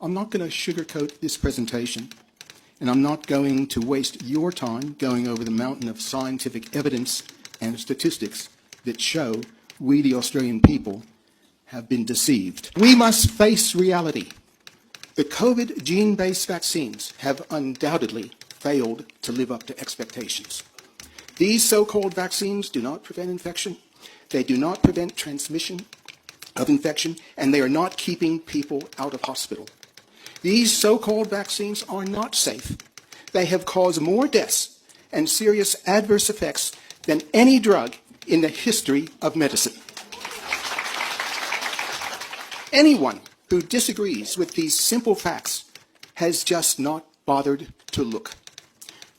I'm not going to sugarcoat this presentation, and I'm not going to waste your time going over the mountain of scientific evidence and statistics that show we, the Australian people, have been deceived. We must face reality. The COVID gene-based vaccines have undoubtedly failed to live up to expectations. These so-called vaccines do not prevent infection, they do not prevent transmission of infection, and they are not keeping people out of hospital. These so-called vaccines are not safe. They have caused more deaths and serious adverse effects than any drug in the history of medicine. Anyone who disagrees with these simple facts has just not bothered to look.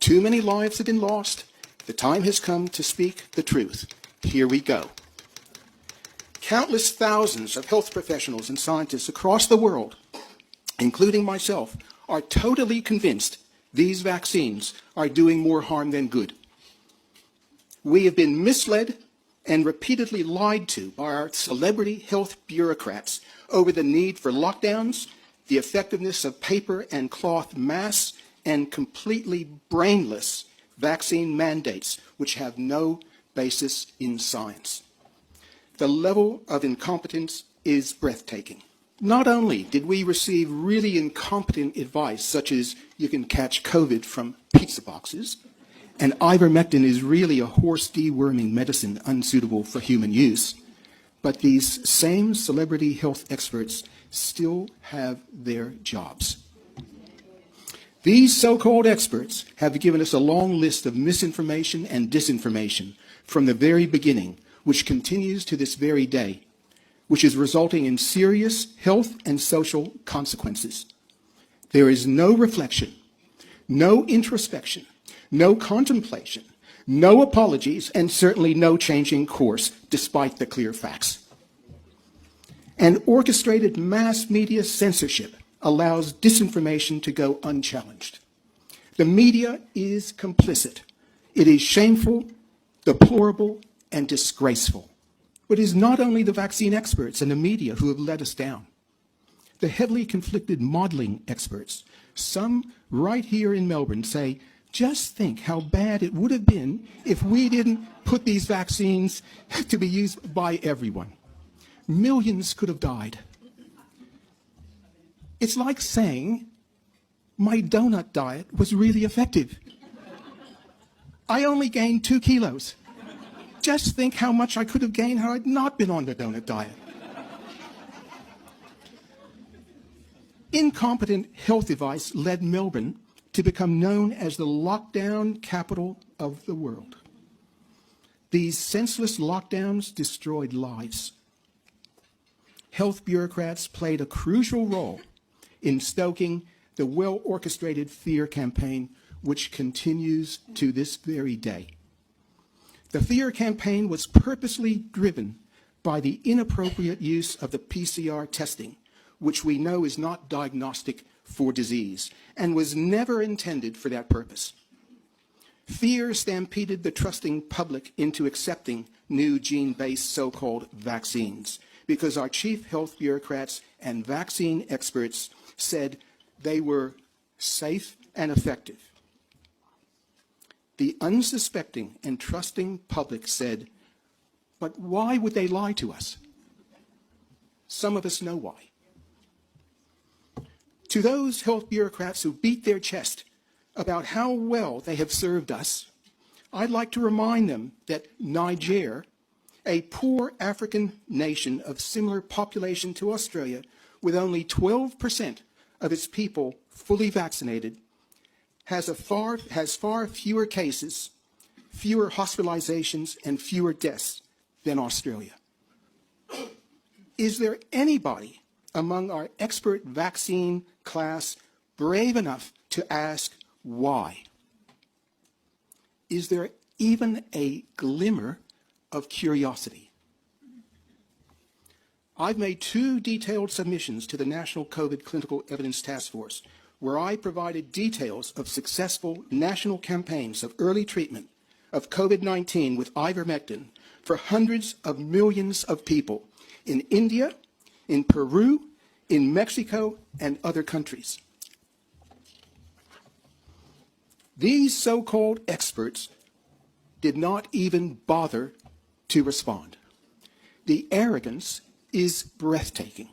Too many lives have been lost. The time has come to speak the truth. Here we go. Countless thousands of health professionals and scientists across the world, including myself, are totally convinced these vaccines are doing more harm than good. We have been misled and repeatedly lied to by our celebrity health bureaucrats over the need for lockdowns, the effectiveness of paper and cloth masks, and completely brainless vaccine mandates which have no basis in science. The level of incompetence is breathtaking. Not only did we receive really incompetent advice, such as you can catch COVID from pizza boxes, and ivermectin is really a horse deworming medicine unsuitable for human use, but these same celebrity health experts still have their jobs. These so-called experts have given us a long list of misinformation and disinformation from the very beginning, which continues to this very day, which is resulting in serious health and social consequences. There is no reflection, no introspection, no contemplation, no apologies, and certainly no changing course, despite the clear facts. And orchestrated mass media censorship allows disinformation to go unchallenged. The media is complicit. It is shameful, deplorable, and disgraceful. But it is not only the vaccine experts and the media who have let us down. The heavily conflicted modelling experts, some right here in Melbourne, say, just think how bad it would have been if we didn't put these vaccines to be used by everyone. Millions could have died. It's like saying my donut diet was really effective. I only gained 2 kilos. Just think how much I could have gained had I not been on the donut diet. Incompetent health advice led Melbourne to become known as the lockdown capital of the world. These senseless lockdowns destroyed lives. Health bureaucrats played a crucial role in stoking the well-orchestrated fear campaign, which continues to this very day. The fear campaign was purposely driven by the inappropriate use of the PCR testing, which we know is not diagnostic for disease, and was never intended for that purpose. Fear stampeded the trusting public into accepting new gene-based so-called vaccines, because our chief health bureaucrats and vaccine experts said they were safe and effective. The unsuspecting and trusting public said, but why would they lie to us? Some of us know why. To those health bureaucrats who beat their chest about how well they have served us, I'd like to remind them that Niger, a poor African nation of similar population to Australia, with only 12% of its people fully vaccinated, has far fewer cases, fewer hospitalizations, and fewer deaths than Australia. Is there anybody among our expert vaccine class brave enough to ask why? Is there even a glimmer of curiosity? I've made 2 detailed submissions to the National COVID Clinical Evidence Task Force, where I provided details of successful national campaigns of early treatment of COVID-19 with ivermectin for hundreds of millions of people in India, in Peru, in Mexico and other countries. These so-called experts did not even bother to respond. The arrogance is breathtaking.